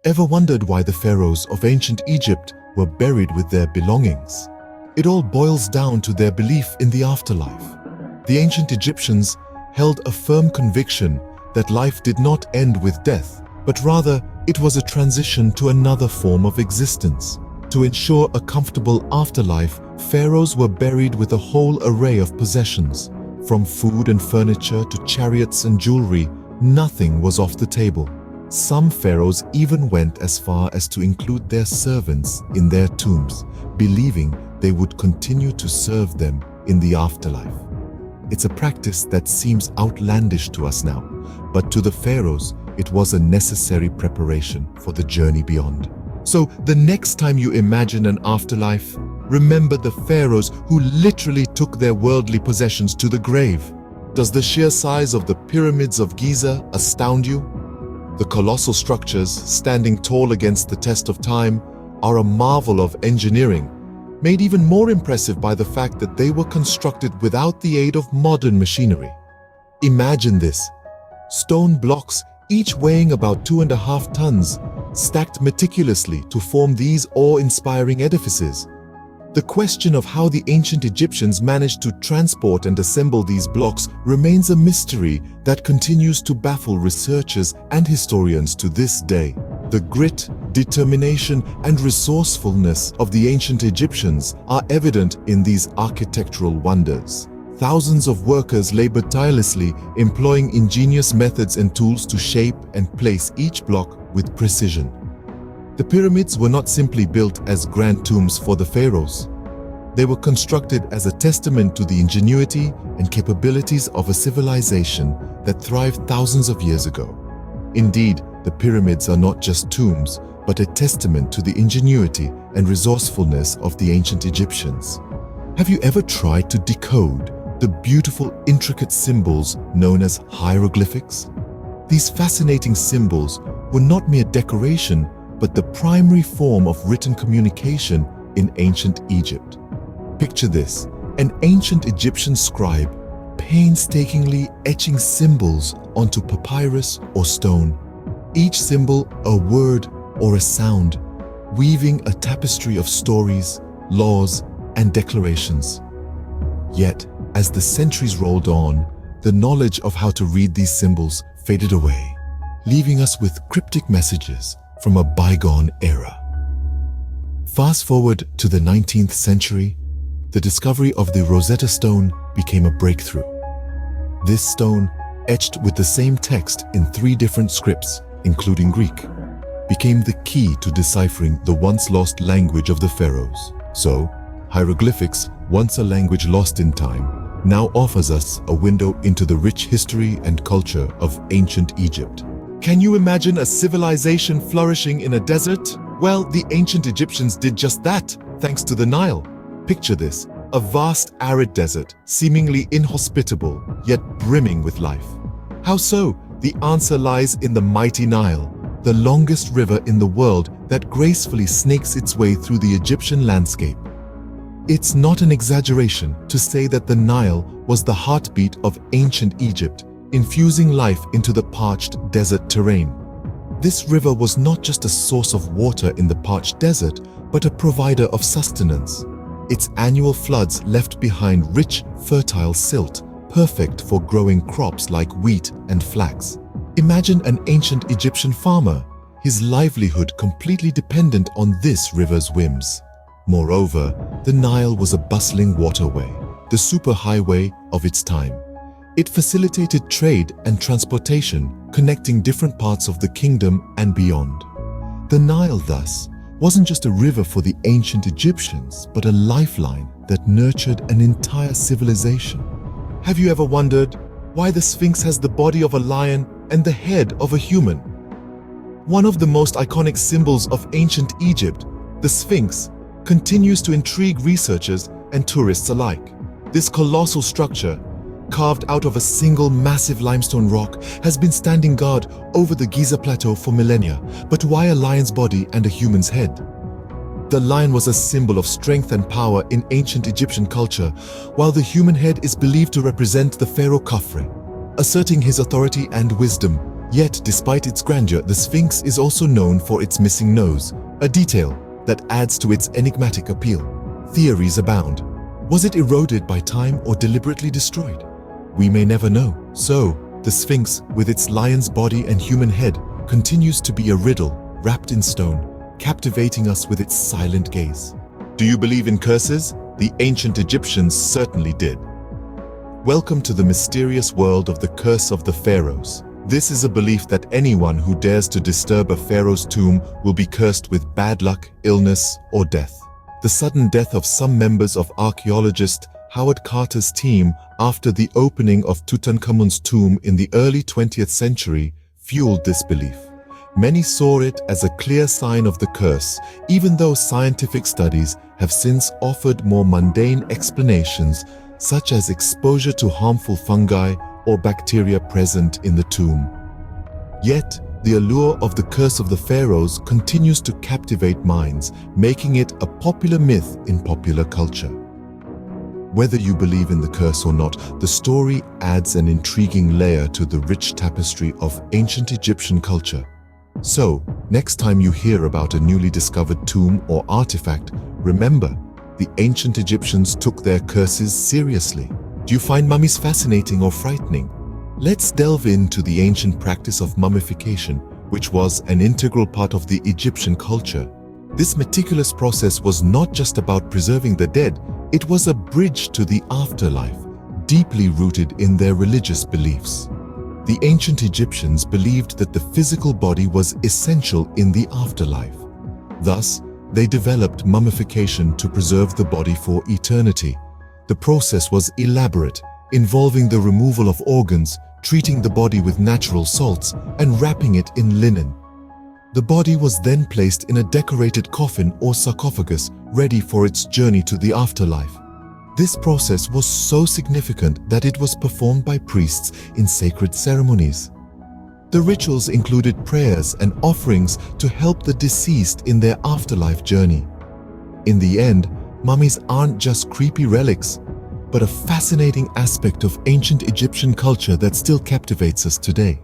Ever wondered why the pharaohs of ancient Egypt were buried with their belongings? It all boils down to their belief in the afterlife. The ancient Egyptians held a firm conviction that life did not end with death, but rather it was a transition to another form of existence. To ensure a comfortable afterlife, pharaohs were buried with a whole array of possessions. From food and furniture to chariots and jewelry, nothing was off the table. Some pharaohs even went as far as to include their servants in their tombs, believing they would continue to serve them in the afterlife. It's a practice that seems outlandish to us now, but to the pharaohs, it was a necessary preparation for the journey beyond. So the next time you imagine an afterlife, remember the pharaohs who literally took their worldly possessions to the grave. Does the sheer size of the pyramids of Giza astound you? The colossal structures, standing tall against the test of time, are a marvel of engineering, made even more impressive by the fact that they were constructed without the aid of modern machinery. Imagine this: stone blocks, each weighing about 2.5 tons, stacked meticulously to form these awe-inspiring edifices. The question of how the ancient Egyptians managed to transport and assemble these blocks remains a mystery that continues to baffle researchers and historians to this day. The grit, determination, and resourcefulness of the ancient Egyptians are evident in these architectural wonders. Thousands of workers labored tirelessly, employing ingenious methods and tools to shape and place each block with precision. The pyramids were not simply built as grand tombs for the pharaohs. They were constructed as a testament to the ingenuity and capabilities of a civilization that thrived thousands of years ago. Indeed, the pyramids are not just tombs, but a testament to the ingenuity and resourcefulness of the ancient Egyptians. Have you ever tried to decode the beautiful, intricate symbols known as hieroglyphics? These fascinating symbols were not mere decoration, but the primary form of written communication in ancient Egypt. Picture this: an ancient Egyptian scribe painstakingly etching symbols onto papyrus or stone, each symbol a word or a sound, weaving a tapestry of stories, laws, and declarations. Yet, as the centuries rolled on, the knowledge of how to read these symbols faded away, leaving us with cryptic messages from a bygone era. Fast forward to the 19th century, the discovery of the Rosetta Stone became a breakthrough. This stone, etched with the same text in 3 different scripts, including Greek, became the key to deciphering the once-lost language of the pharaohs. So, hieroglyphics, once a language lost in time, now offers us a window into the rich history and culture of ancient Egypt. Can you imagine a civilization flourishing in a desert? Well, the ancient Egyptians did just that, thanks to the Nile. Picture this: a vast arid desert, seemingly inhospitable, yet brimming with life. How so? The answer lies in the mighty Nile, the longest river in the world that gracefully snakes its way through the Egyptian landscape. It's not an exaggeration to say that the Nile was the heartbeat of ancient Egypt, infusing life into the parched desert terrain. This river was not just a source of water in the parched desert, but a provider of sustenance. Its annual floods left behind rich, fertile silt, perfect for growing crops like wheat and flax. Imagine an ancient Egyptian farmer, his livelihood completely dependent on this river's whims. Moreover, the Nile was a bustling waterway, the superhighway of its time. It facilitated trade and transportation, connecting different parts of the kingdom and beyond. The Nile, thus, wasn't just a river for the ancient Egyptians, but a lifeline that nurtured an entire civilization. Have you ever wondered why the Sphinx has the body of a lion and the head of a human? One of the most iconic symbols of ancient Egypt, the Sphinx, continues to intrigue researchers and tourists alike. This colossal structure, carved out of a single massive limestone rock, has been standing guard over the Giza Plateau for millennia. But why a lion's body and a human's head? The lion was a symbol of strength and power in ancient Egyptian culture, while the human head is believed to represent the pharaoh Khafre, asserting his authority and wisdom. Yet, despite its grandeur, the Sphinx is also known for its missing nose, a detail that adds to its enigmatic appeal. Theories abound. Was it eroded by time or deliberately destroyed? We may never know. So, the Sphinx, with its lion's body and human head, continues to be a riddle wrapped in stone, captivating us with its silent gaze. Do you believe in curses? The ancient Egyptians certainly did. Welcome to the mysterious world of the curse of the pharaohs. This is a belief that anyone who dares to disturb a pharaoh's tomb will be cursed with bad luck, illness, or death. The sudden death of some members of archaeologist Howard Carter's team after the opening of Tutankhamun's tomb in the early 20th century fueled this belief. Many saw it as a clear sign of the curse, even though scientific studies have since offered more mundane explanations, such as exposure to harmful fungi or bacteria present in the tomb. Yet, the allure of the curse of the pharaohs continues to captivate minds, making it a popular myth in popular culture. Whether you believe in the curse or not, the story adds an intriguing layer to the rich tapestry of ancient Egyptian culture. So, next time you hear about a newly discovered tomb or artifact, remember, the ancient Egyptians took their curses seriously. Do you find mummies fascinating or frightening? Let's delve into the ancient practice of mummification, which was an integral part of the Egyptian culture. This meticulous process was not just about preserving the dead, it was a bridge to the afterlife, deeply rooted in their religious beliefs. The ancient Egyptians believed that the physical body was essential in the afterlife. Thus, they developed mummification to preserve the body for eternity. The process was elaborate, involving the removal of organs, treating the body with natural salts, and wrapping it in linen. The body was then placed in a decorated coffin or sarcophagus, ready for its journey to the afterlife. This process was so significant that it was performed by priests in sacred ceremonies. The rituals included prayers and offerings to help the deceased in their afterlife journey. In the end, mummies aren't just creepy relics, but a fascinating aspect of ancient Egyptian culture that still captivates us today.